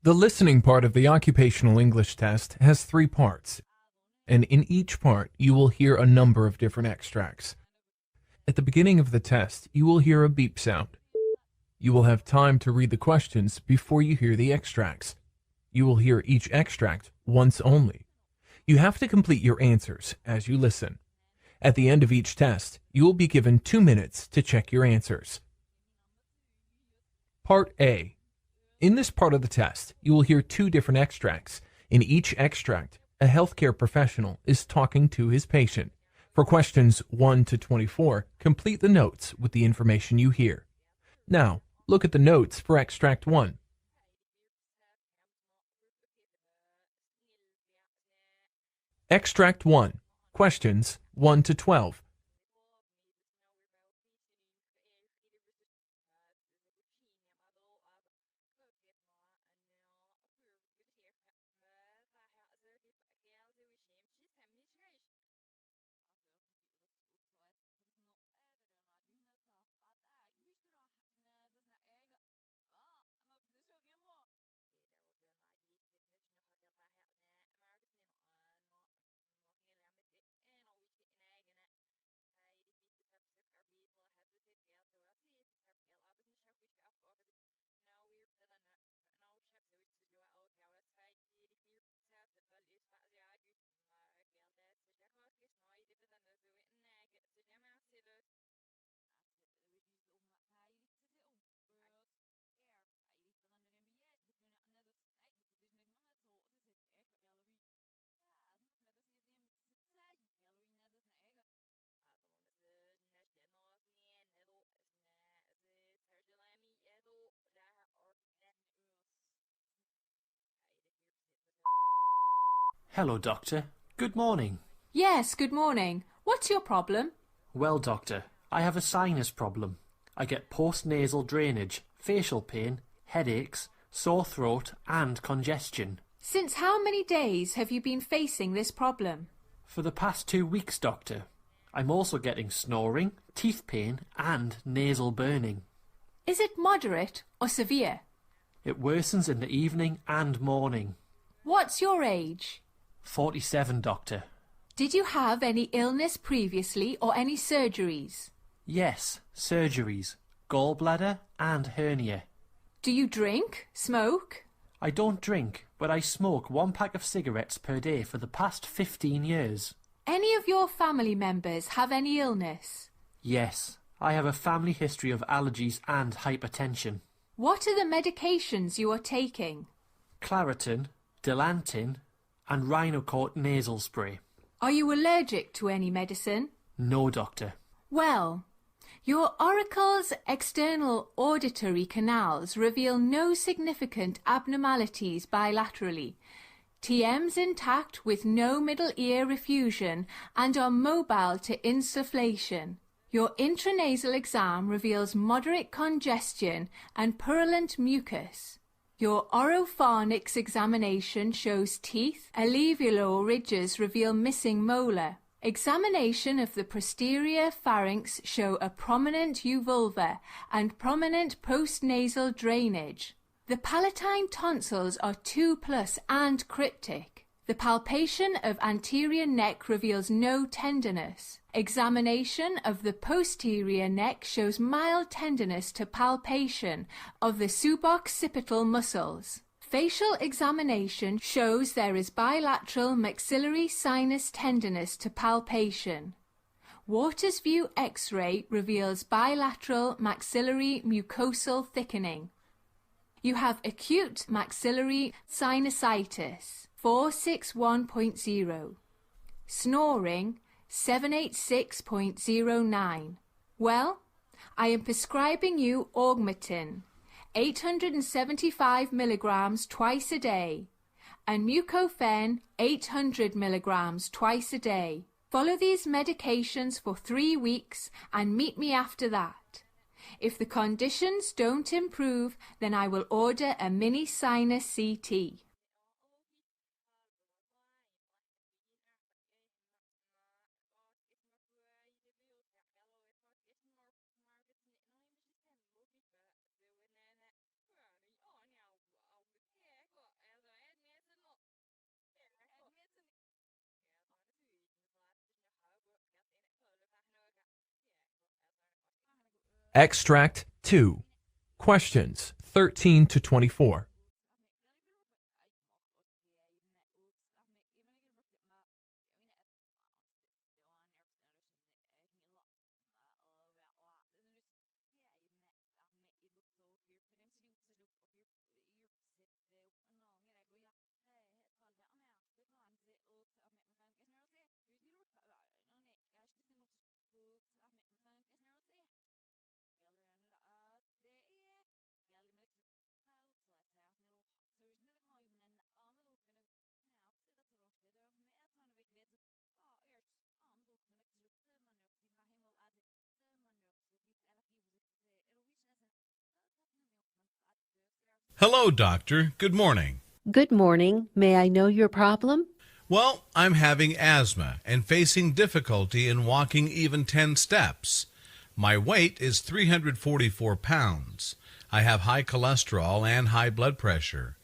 The listening part of the occupational English test has 3 parts, and in each part you will hear a number of different extracts. At the beginning of the test, you will hear a beep sound. You will have time to read the questions before you hear the extracts. You will hear each extract once only. You have to complete your answers as you listen. At the end of each test, you will be given 2 minutes to check your answers. Part A. In this part of the test, you will hear 2 different extracts. In each extract, a healthcare professional is talking to his patient. For questions 1 to 24, complete the notes with the information you hear. Now, look at the notes for extract 1. Extract 1. Questions 1 to 12. Hello, Doctor. Good morning. Yes, good morning. What's your problem? Well, Doctor, I have a sinus problem. I get postnasal drainage, facial pain, headaches, sore throat and congestion. Since how many days have you been facing this problem? For the past 2 weeks, Doctor. I'm also getting snoring, teeth pain and nasal burning. Is it moderate or severe? It worsens in the evening and morning. What's your age? 47, Doctor. Did you have any illness previously or any surgeries? Yes, surgeries, gallbladder and hernia. Do you drink, smoke? I don't drink, but I smoke 1 pack of cigarettes per day for the past 15 years. Any of your family members have any illness? Yes, I have a family history of allergies and hypertension. What are the medications you are taking? Claritin, Dilantin and Rhinocort nasal spray. Are you allergic to any medicine? No, Doctor. Well, your auricle's external auditory canals reveal no significant abnormalities bilaterally. TM's intact with no middle ear effusion and are mobile to insufflation. Your intranasal exam reveals moderate congestion and purulent mucus. Your oropharynx examination shows teeth. Alveolar ridges reveal missing molar. Examination of the posterior pharynx show a prominent uvulva and prominent postnasal drainage. The palatine tonsils are 2+ and cryptic. The palpation of anterior neck reveals no tenderness. Examination of the posterior neck shows mild tenderness to palpation of the suboccipital muscles. Facial examination shows there is bilateral maxillary sinus tenderness to palpation. Waters View X-ray reveals bilateral maxillary mucosal thickening. You have acute maxillary sinusitis, 461.0. Snoring, 786.09. Well, I am prescribing you Augmentin, 875 milligrams twice a day, and Mucofen, 800 milligrams twice a day. Follow these medications for 3 weeks and meet me after that. If the conditions don't improve, then I will order a mini sinus CT. Extract 2. Questions 13 to 24. Hello, doctor. Good morning. Good morning. May I know your problem? Well, I'm having asthma and facing difficulty in walking even 10 steps. My weight is 344 pounds. I have high cholesterol and high blood pressure.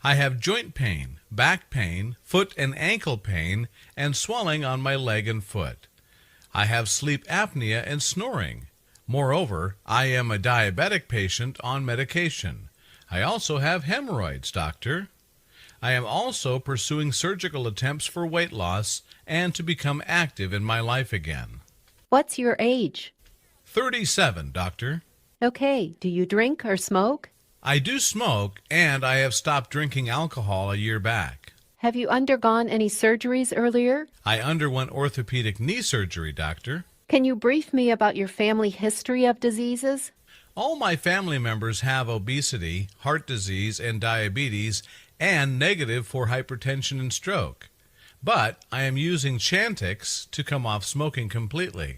I have joint pain, back pain, foot and ankle pain, and swelling on my leg and foot. I have sleep apnea and snoring. Moreover, I am a diabetic patient on medication. I also have hemorrhoids, doctor. I am also pursuing surgical attempts for weight loss and to become active in my life again. What's your age? 37, doctor. Okay. Do you drink or smoke? I do smoke, and I have stopped drinking alcohol a year back. Have you undergone any surgeries earlier? I underwent orthopedic knee surgery, doctor. Can you brief me about your family history of diseases? All my family members have obesity, heart disease, and diabetes, and negative for hypertension and stroke. But I am using Chantix to come off smoking completely.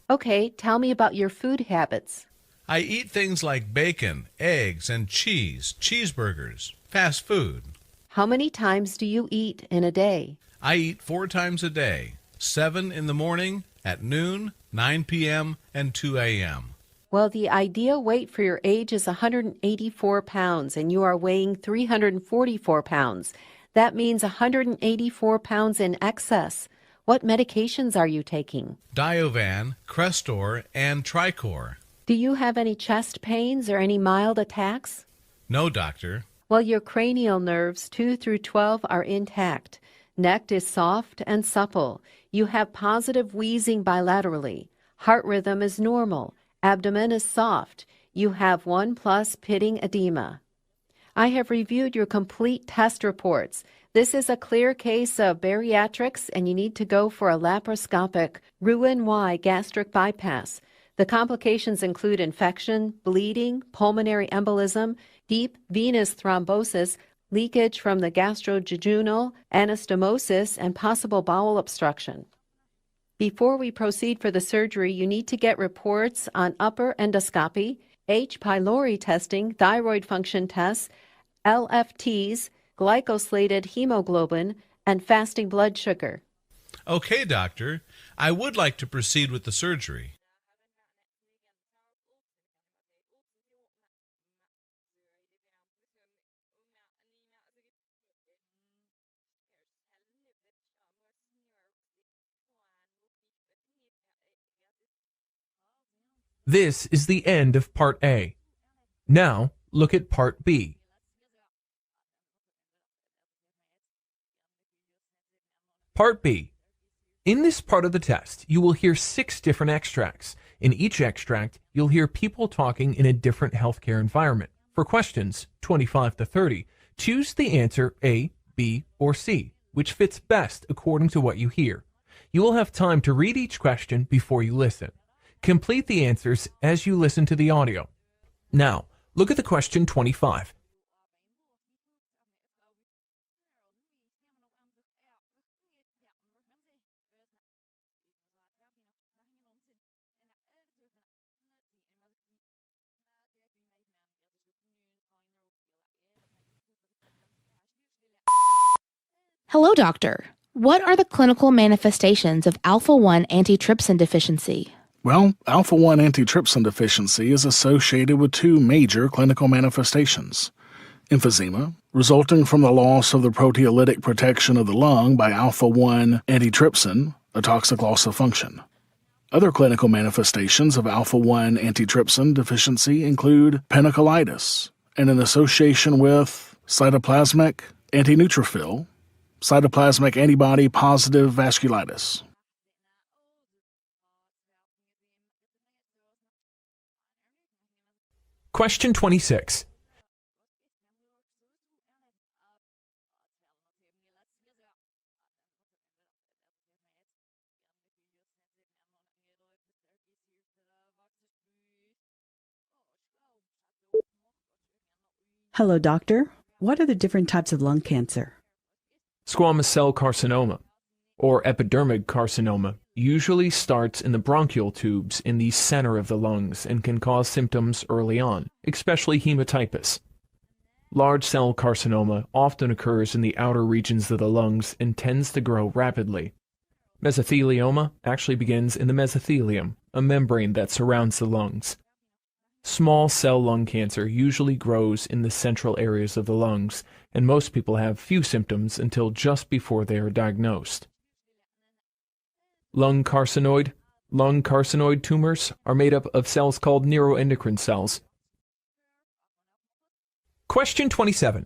Okay. Tell me about your food habits. I eat things like bacon, eggs, and cheese, cheeseburgers, fast food. How many times do you eat in a day? I eat 4 times a day, 7 in the morning, at noon, 9 p.m., and 2 a.m. Well, the ideal weight for your age is 184 pounds, and you are weighing 344 pounds. That means 184 pounds in excess. What medications are you taking? Diovan, Crestor, and Tricor. Do you have any chest pains or any mild attacks? No, doctor. Well, your cranial nerves 2 through 12 are intact. Neck is soft and supple. You have positive wheezing bilaterally. Heart rhythm is normal. Abdomen is soft. You have 1+ pitting edema. I have reviewed your complete test reports. This is a clear case of bariatrics, and you need to go for a laparoscopic Roux-en-Y gastric bypass. The complications include infection, bleeding, pulmonary embolism, deep venous thrombosis, leakage from the gastrojejunal, anastomosis, and possible bowel obstruction. Before we proceed for the surgery, you need to get reports on upper endoscopy, H. pylori testing, thyroid function tests, LFTs, glycosylated hemoglobin, and fasting blood sugar. Okay, doctor. I would like to proceed with the surgery. This is the end of Part A. Now, look at Part B. Part B. In this part of the test, you will hear 6 different extracts. In each extract, you'll hear people talking in a different healthcare environment. For questions 25 to 30, choose the answer A, B, or C, which fits best according to what you hear. You will have time to read each question before you listen. Complete the answers as you listen to the audio. Now, look at the question 25. Hello, doctor. What are the clinical manifestations of alpha-1 antitrypsin deficiency? Well, alpha-1 antitrypsin deficiency is associated with 2 major clinical manifestations. Emphysema, resulting from the loss of the proteolytic protection of the lung by alpha-1 antitrypsin, a toxic loss of function. Other clinical manifestations of alpha-1 antitrypsin deficiency include panniculitis and an association with cytoplasmic antineutrophil, cytoplasmic antibody-positive vasculitis. Question 26. Hello, doctor. What are the different types of lung cancer? Squamous cell carcinoma, or epidermic carcinoma, usually starts in the bronchial tubes in the center of the lungs and can cause symptoms early on, especially hematypus. Large cell carcinoma often occurs in the outer regions of the lungs and tends to grow rapidly. Mesothelioma actually begins in the mesothelium, a membrane that surrounds the lungs. Small cell lung cancer usually grows in the central areas of the lungs, and most people have few symptoms until just before they are diagnosed. Lung carcinoid tumors are made up of cells called neuroendocrine cells. Question 27.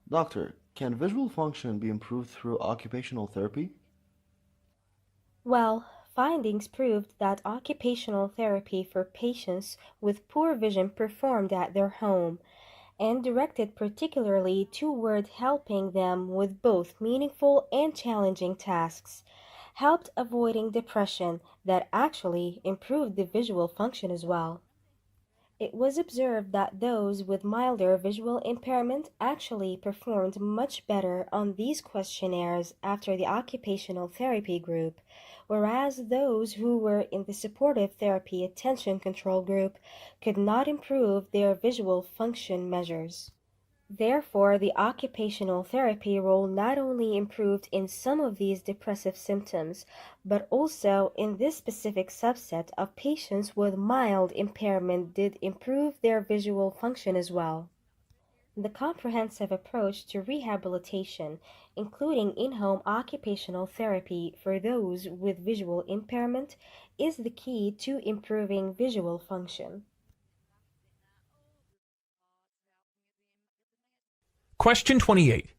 Doctor, can visual function be improved through occupational therapy? Well, findings proved that occupational therapy for patients with poor vision performed at their home and directed particularly toward helping them with both meaningful and challenging tasks, helped avoiding depression that actually improved the visual function as well. It was observed that those with milder visual impairment actually performed much better on these questionnaires after the occupational therapy group, whereas those who were in the supportive therapy attention control group could not improve their visual function measures. Therefore, the occupational therapy role not only improved in some of these depressive symptoms, but also in this specific subset of patients with mild impairment did improve their visual function as well. The comprehensive approach to rehabilitation, including in-home occupational therapy for those with visual impairment, is the key to improving visual function. Question 28.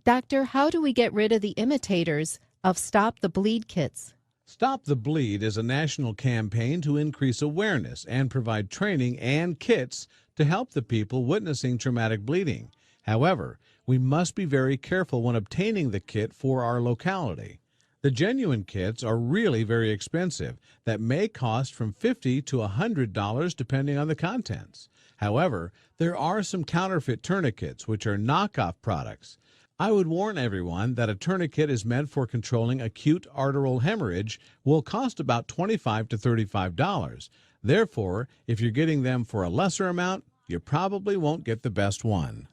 Doctor, how do we get rid of the imitators of Stop the Bleed kits? Stop the Bleed is a national campaign to increase awareness and provide training and kits to help the people witnessing traumatic bleeding. However, we must be very careful when obtaining the kit for our locality. The genuine kits are really very expensive, that may cost from $50 to $100 depending on the contents. However, there are some counterfeit tourniquets, which are knockoff products. I would warn everyone that a tourniquet is meant for controlling acute arterial hemorrhage, will cost about $25 to $35. Therefore, if you're getting them for a lesser amount, you probably won't get the best one.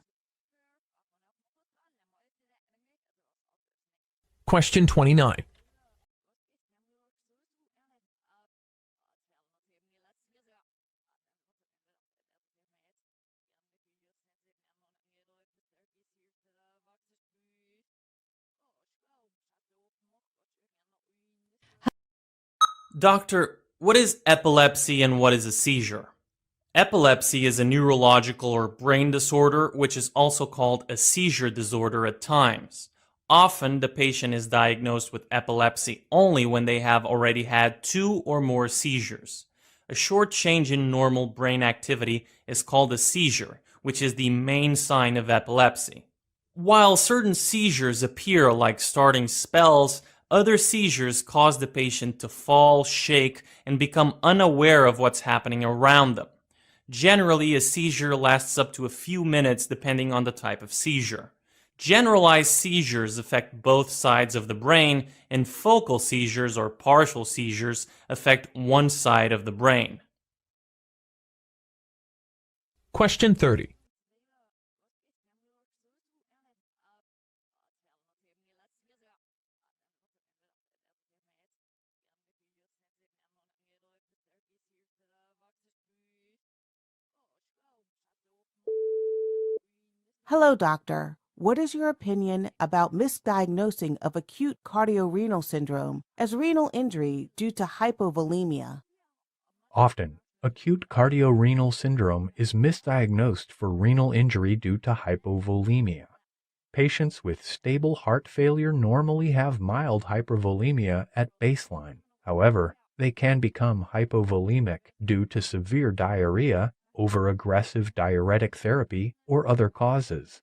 Question 29. Doctor, what is epilepsy and what is a seizure? Epilepsy is a neurological or brain disorder which is also called a seizure disorder at times. Often, the patient is diagnosed with epilepsy only when they have already had 2 or more seizures. A short change in normal brain activity is called a seizure, which is the main sign of epilepsy. While certain seizures appear like starting spells, other seizures cause the patient to fall, shake, and become unaware of what's happening around them. Generally, a seizure lasts up to a few minutes depending on the type of seizure. Generalized seizures affect both sides of the brain, and focal seizures or partial seizures affect one side of the brain. Question 30. Hello, doctor. What is your opinion about misdiagnosing of acute cardiorenal syndrome as renal injury due to hypovolemia? Often, acute cardiorenal syndrome is misdiagnosed for renal injury due to hypovolemia. Patients with stable heart failure normally have mild hypervolemia at baseline. However, they can become hypovolemic due to severe diarrhea, overaggressive diuretic therapy, or other causes.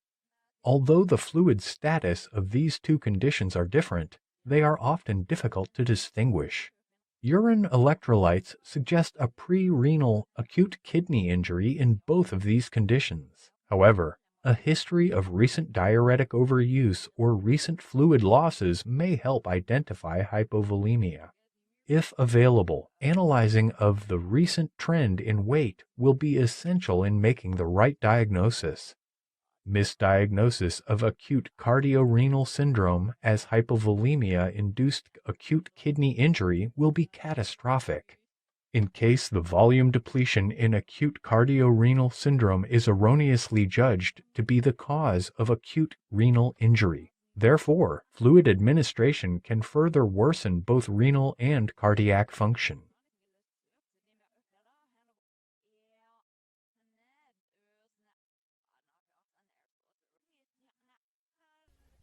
Although the fluid status of these two conditions are different, they are often difficult to distinguish. Urine electrolytes suggest a pre-renal acute kidney injury in both of these conditions. However, a history of recent diuretic overuse or recent fluid losses may help identify hypovolemia. If available, analyzing of the recent trend in weight will be essential in making the right diagnosis. Misdiagnosis of acute cardiorenal syndrome as hypovolemia-induced acute kidney injury will be catastrophic. In case the volume depletion in acute cardiorenal syndrome is erroneously judged to be the cause of acute renal injury. Therefore, fluid administration can further worsen both renal and cardiac function.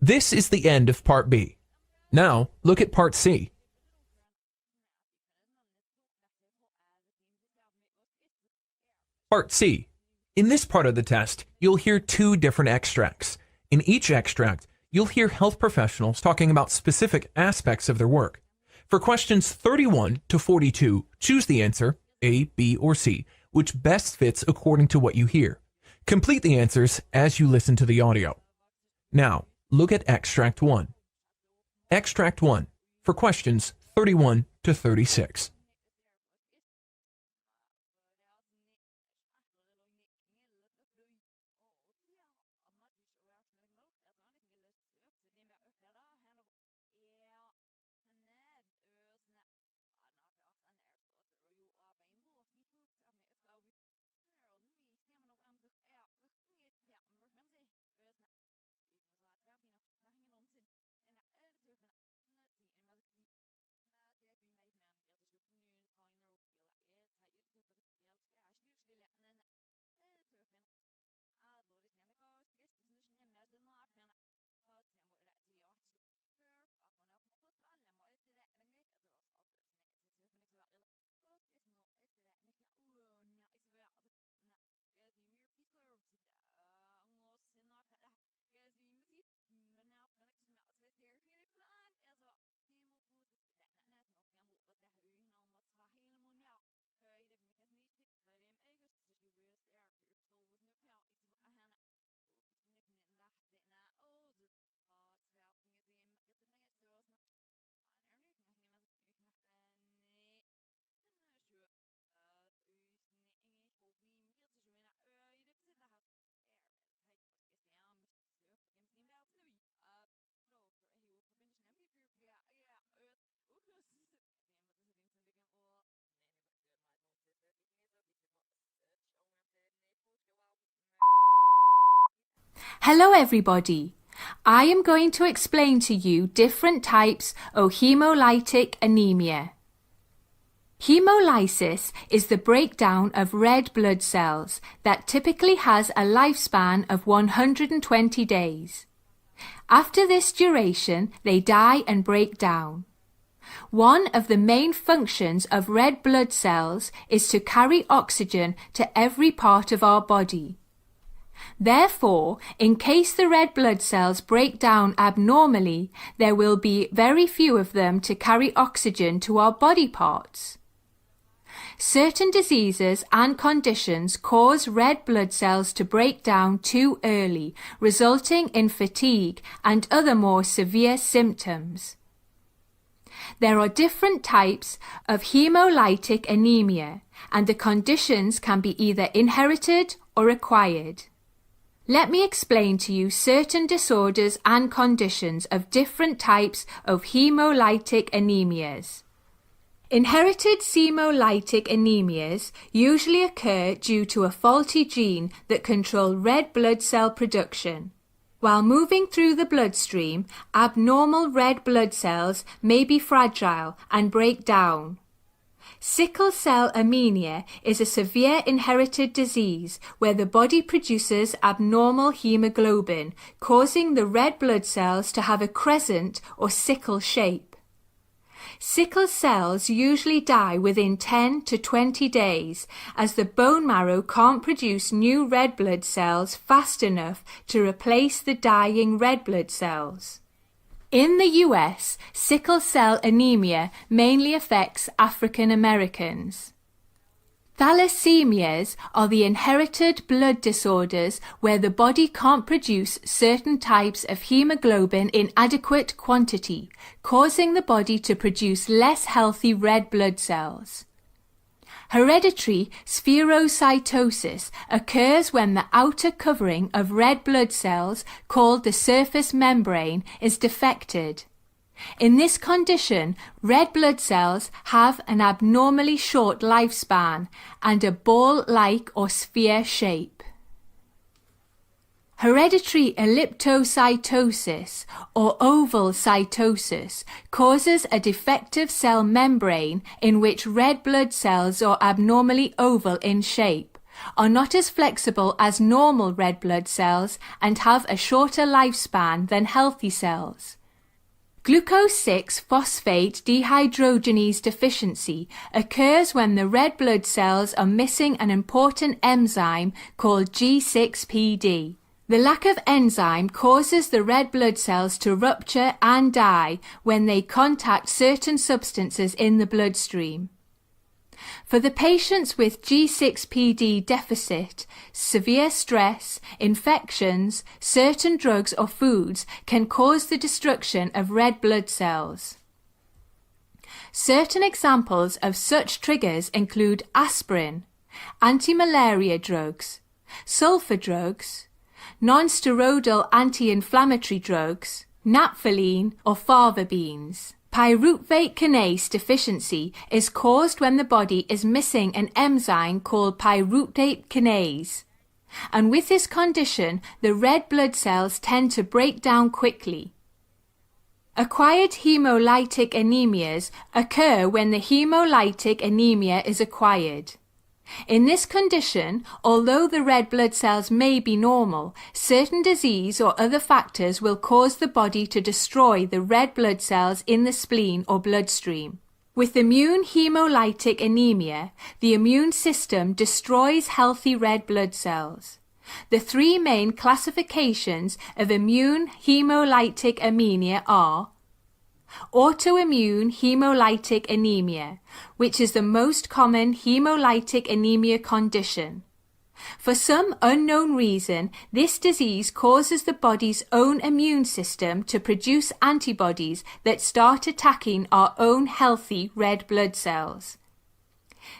This is the end of Part B. Now, look at Part C. Part C. In this part of the test, you'll hear two different extracts. In each extract, you'll hear health professionals talking about specific aspects of their work. For questions 31 to 42, choose the answer, A, B, or C, which best fits according to what you hear. Complete the answers as you listen to the audio. Now, look at Extract 1. Extract 1, for questions 31 to 36. Hello everybody. I am going to explain to you different types of hemolytic anemia. Hemolysis is the breakdown of red blood cells that typically has a lifespan of 120 days. After this duration, they die and break down. One of the main functions of red blood cells is to carry oxygen to every part of our body. Therefore, in case the red blood cells break down abnormally, there will be very few of them to carry oxygen to our body parts. Certain diseases and conditions cause red blood cells to break down too early, resulting in fatigue and other more severe symptoms. There are different types of hemolytic anemia, and the conditions can be either inherited or acquired. Let me explain to you certain disorders and conditions of different types of hemolytic anemias. Inherited hemolytic anemias usually occur due to a faulty gene that controls red blood cell production. While moving through the bloodstream, abnormal red blood cells may be fragile and break down. Sickle cell anemia is a severe inherited disease where the body produces abnormal hemoglobin, causing the red blood cells to have a crescent or sickle shape. Sickle cells usually die within 10 to 20 days, as the bone marrow can't produce new red blood cells fast enough to replace the dying red blood cells. In the US, sickle cell anemia mainly affects African Americans. Thalassemias are the inherited blood disorders where the body can't produce certain types of hemoglobin in adequate quantity, causing the body to produce less healthy red blood cells. Hereditary spherocytosis occurs when the outer covering of red blood cells, called the surface membrane, is defected. In this condition, red blood cells have an abnormally short lifespan and a ball-like or sphere shape. Hereditary elliptocytosis or oval cytosis causes a defective cell membrane in which red blood cells are abnormally oval in shape, are not as flexible as normal red blood cells, and have a shorter lifespan than healthy cells. Glucose-6-phosphate dehydrogenase deficiency occurs when the red blood cells are missing an important enzyme called G6PD. The lack of enzyme causes the red blood cells to rupture and die when they contact certain substances in the bloodstream. For the patients with G6PD deficit, severe stress, infections, certain drugs or foods can cause the destruction of red blood cells. Certain examples of such triggers include aspirin, anti-malaria drugs, sulfur drugs, non-steroidal anti-inflammatory drugs, naphthalene or fava beans. Pyruvate kinase deficiency is caused when the body is missing an enzyme called pyruvate kinase. And with this condition, the red blood cells tend to break down quickly. Acquired hemolytic anemias occur when the hemolytic anemia is acquired. In this condition, although the red blood cells may be normal, certain disease or other factors will cause the body to destroy the red blood cells in the spleen or bloodstream. With immune hemolytic anemia, the immune system destroys healthy red blood cells. The three main classifications of immune hemolytic anemia are autoimmune hemolytic anemia, which is the most common hemolytic anemia condition. For some unknown reason, this disease causes the body's own immune system to produce antibodies that start attacking our own healthy red blood cells.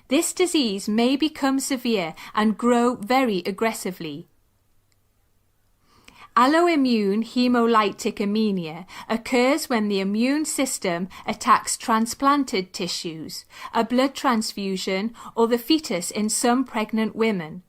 This disease may become severe and grow very aggressively. Alloimmune hemolytic anemia occurs when the immune system attacks transplanted tissues, a blood transfusion, or the fetus in some pregnant women.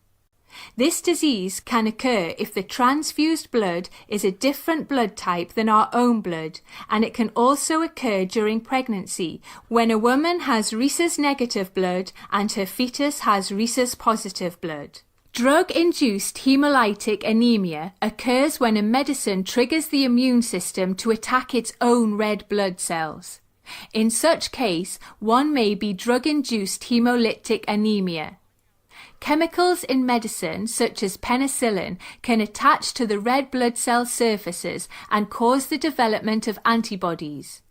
This disease can occur if the transfused blood is a different blood type than our own blood, and it can also occur during pregnancy when a woman has rhesus-negative blood and her fetus has rhesus-positive blood. Drug-induced hemolytic anemia occurs when a medicine triggers the immune system to attack its own red blood cells. In such case, one may be drug-induced hemolytic anemia. Chemicals in medicine, such as penicillin, can attach to the red blood cell surfaces and cause the development of antibodies.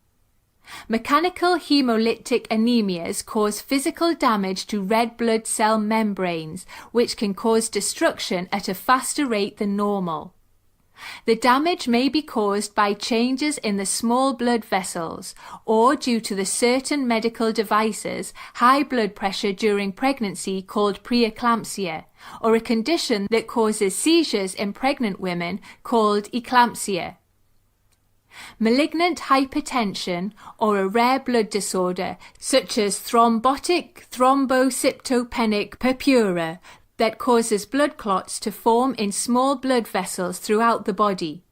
Mechanical hemolytic anemias cause physical damage to red blood cell membranes, which can cause destruction at a faster rate than normal. The damage may be caused by changes in the small blood vessels or due to the certain medical devices high blood pressure during pregnancy called preeclampsia, or a condition that causes seizures in pregnant women called eclampsia. Malignant hypertension or a rare blood disorder such as thrombotic thrombocytopenic purpura that causes blood clots to form in small blood vessels throughout the body.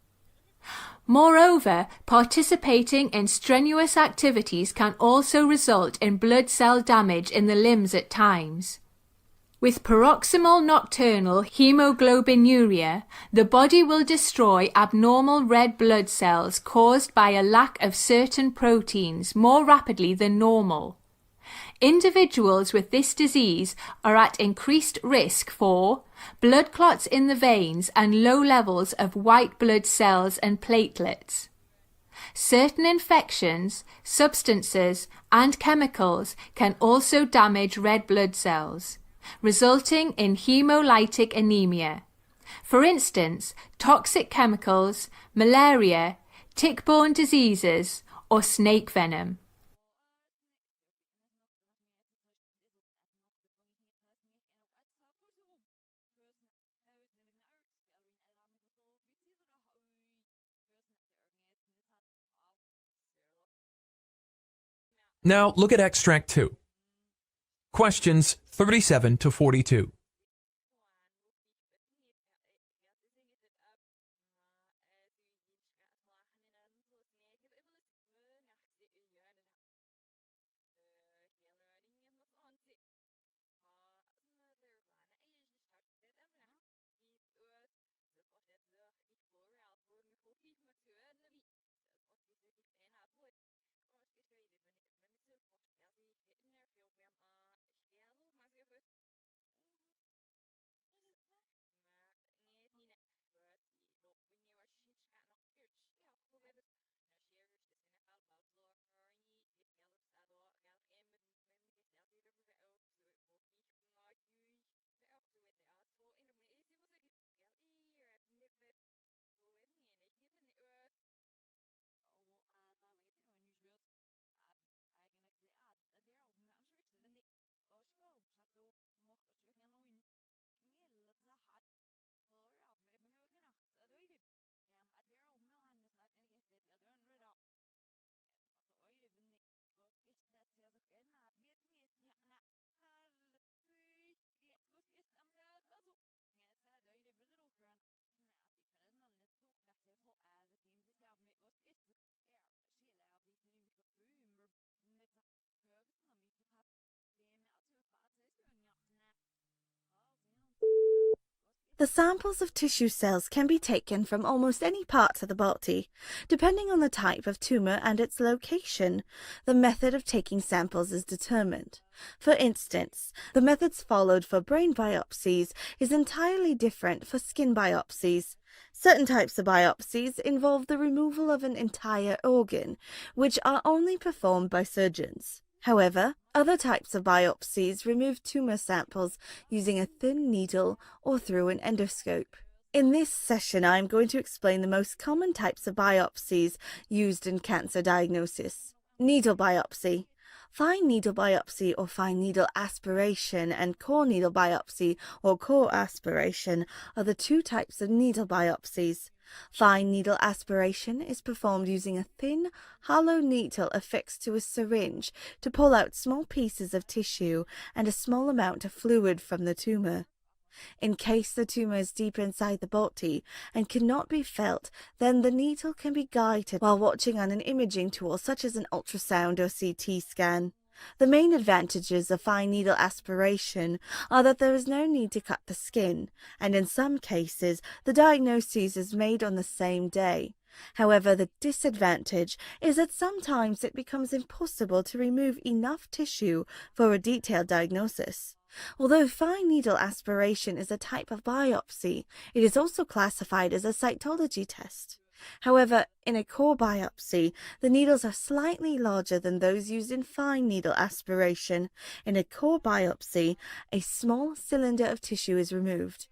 Moreover, participating in strenuous activities can also result in blood cell damage in the limbs at times. With paroxysmal nocturnal hemoglobinuria, the body will destroy abnormal red blood cells caused by a lack of certain proteins more rapidly than normal. Individuals with this disease are at increased risk for blood clots in the veins and low levels of white blood cells and platelets. Certain infections, substances, and chemicals can also damage red blood cells, resulting in hemolytic anemia. For instance, toxic chemicals, malaria, tick-borne diseases, or snake venom. Now look at extract 2. Questions 37 to 42. The samples of tissue cells can be taken from almost any part of the body, depending on the type of tumor and its location. The method of taking samples is determined. For instance, the methods followed for brain biopsies is entirely different for skin biopsies. Certain types of biopsies involve the removal of an entire organ, which are only performed by surgeons. However, other types of biopsies remove tumor samples using a thin needle or through an endoscope. In this session, I am going to explain the most common types of biopsies used in cancer diagnosis. Needle biopsy. Fine needle biopsy or fine needle aspiration and core needle biopsy or core aspiration are the two types of needle biopsies. Fine needle aspiration is performed using a thin, hollow needle affixed to a syringe to pull out small pieces of tissue and a small amount of fluid from the tumor. In case the tumor is deep inside the body and cannot be felt, then the needle can be guided while watching on an imaging tool such as an ultrasound or CT scan. The main advantages of fine needle aspiration are that there is no need to cut the skin, and in some cases the diagnosis is made on the same day. However, the disadvantage is that sometimes it becomes impossible to remove enough tissue for a detailed diagnosis. Although fine needle aspiration is a type of biopsy, it is also classified as a cytology test. However, in a core biopsy, the needles are slightly larger than those used in fine needle aspiration. In a core biopsy, a small cylinder of tissue is removed.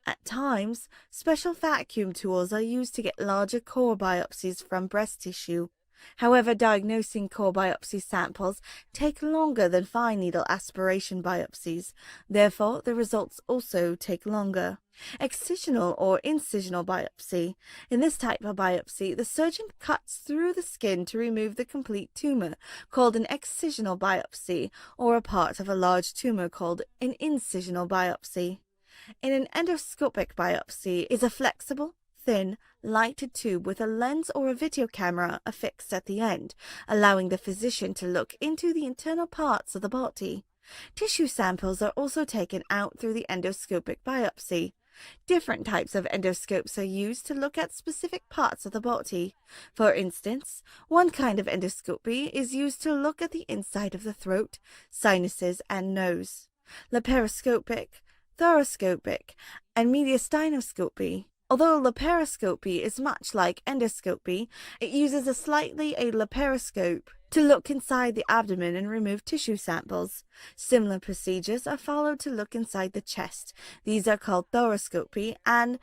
At times, special vacuum tools are used to get larger core biopsies from breast tissue. However, diagnosing core biopsy samples take longer than fine needle aspiration biopsies. Therefore, the results also take longer. Excisional or incisional biopsy. In this type of biopsy, the surgeon cuts through the skin to remove the complete tumor, called an excisional biopsy, or a part of a large tumor called an incisional biopsy. In an endoscopic biopsy is a flexible, thin, lighted tube with a lens or a video camera affixed at the end, allowing the physician to look into the internal parts of the body. Tissue samples are also taken out through the endoscopic biopsy. Different types of endoscopes are used to look at specific parts of the body. For instance, one kind of endoscopy is used to look at the inside of the throat, sinuses, and nose. Laparoscopic, thoracoscopic, and mediastinoscopy. Although laparoscopy is much like endoscopy, it uses a laparoscope to look inside the abdomen and remove tissue samples. Similar procedures are followed to look inside the chest. These are called thoracoscopy and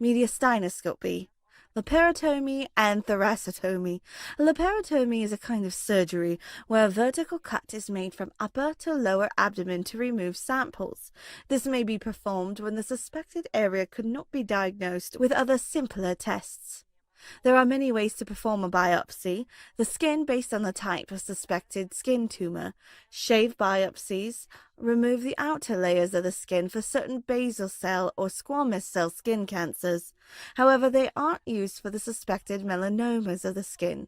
mediastinoscopy. Laparotomy and thoracotomy. Laparotomy is a kind of surgery where a vertical cut is made from upper to lower abdomen to remove samples. This may be performed when the suspected area could not be diagnosed with other simpler tests. There are many ways to perform a biopsy. The skin based on the type of suspected skin tumor. Shave biopsies remove the outer layers of the skin for certain basal cell or squamous cell skin cancers. However, they aren't used for the suspected melanomas of the skin.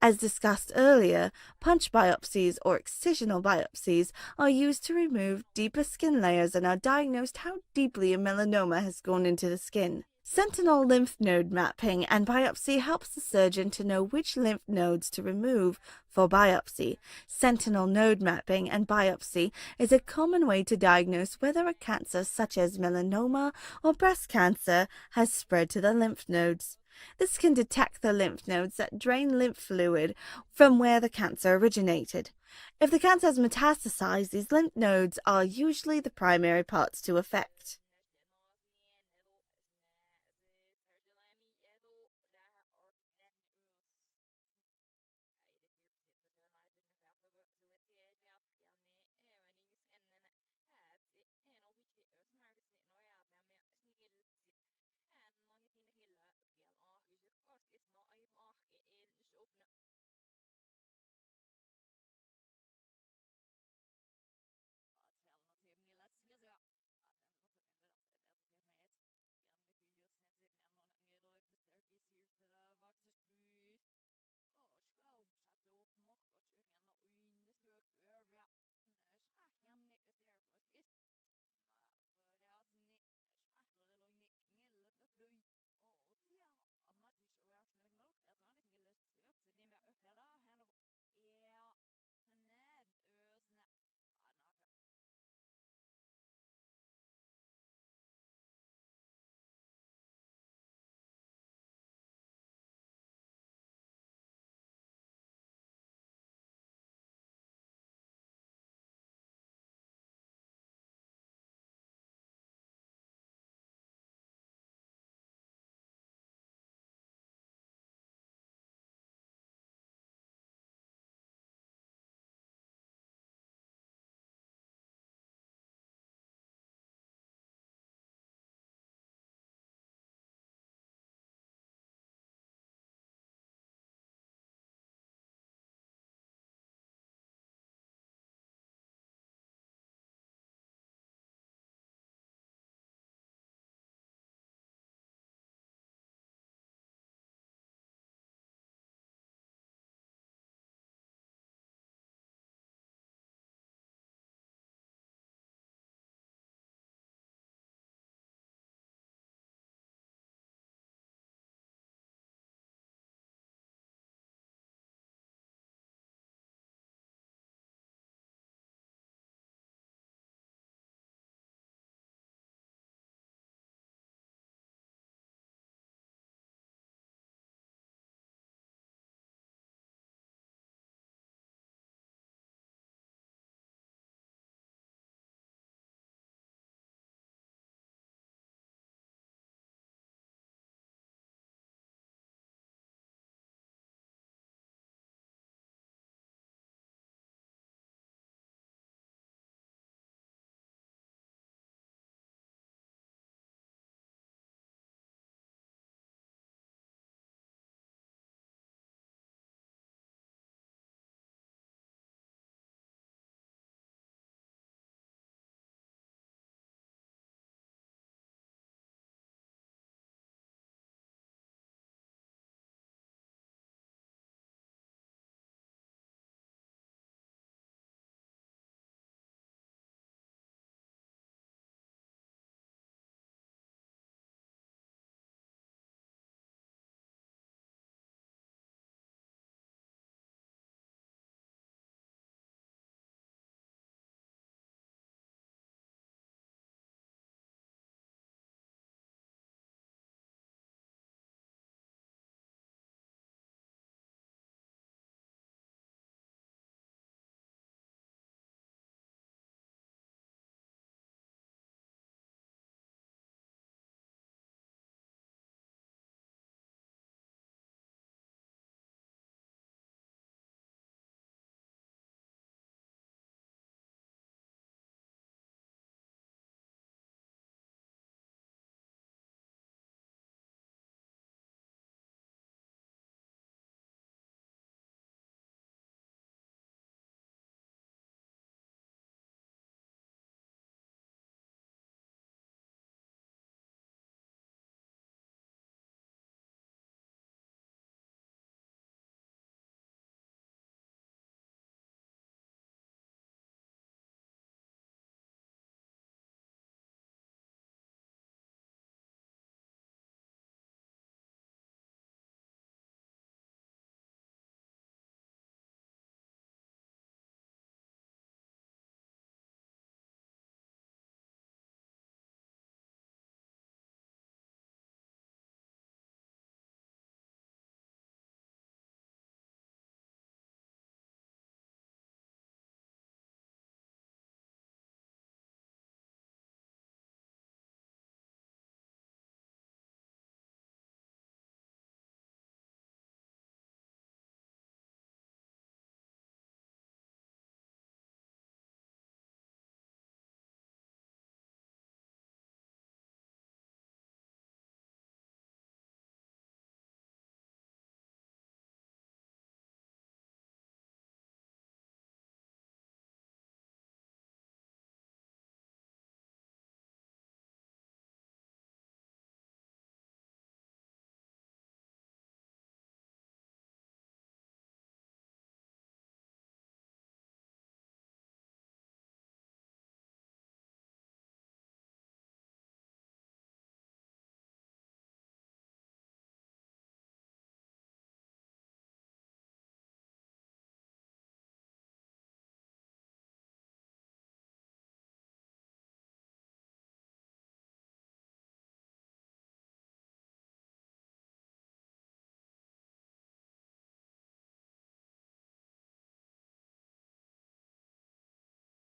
As discussed earlier, punch biopsies or excisional biopsies are used to remove deeper skin layers and are diagnosed how deeply a melanoma has gone into the skin. Sentinel lymph node mapping and biopsy helps the surgeon to know which lymph nodes to remove for biopsy. Sentinel node mapping and biopsy is a common way to diagnose whether a cancer such as melanoma or breast cancer has spread to the lymph nodes. This can detect the lymph nodes that drain lymph fluid from where the cancer originated. If the cancer has metastasized, these lymph nodes are usually the primary parts to affect.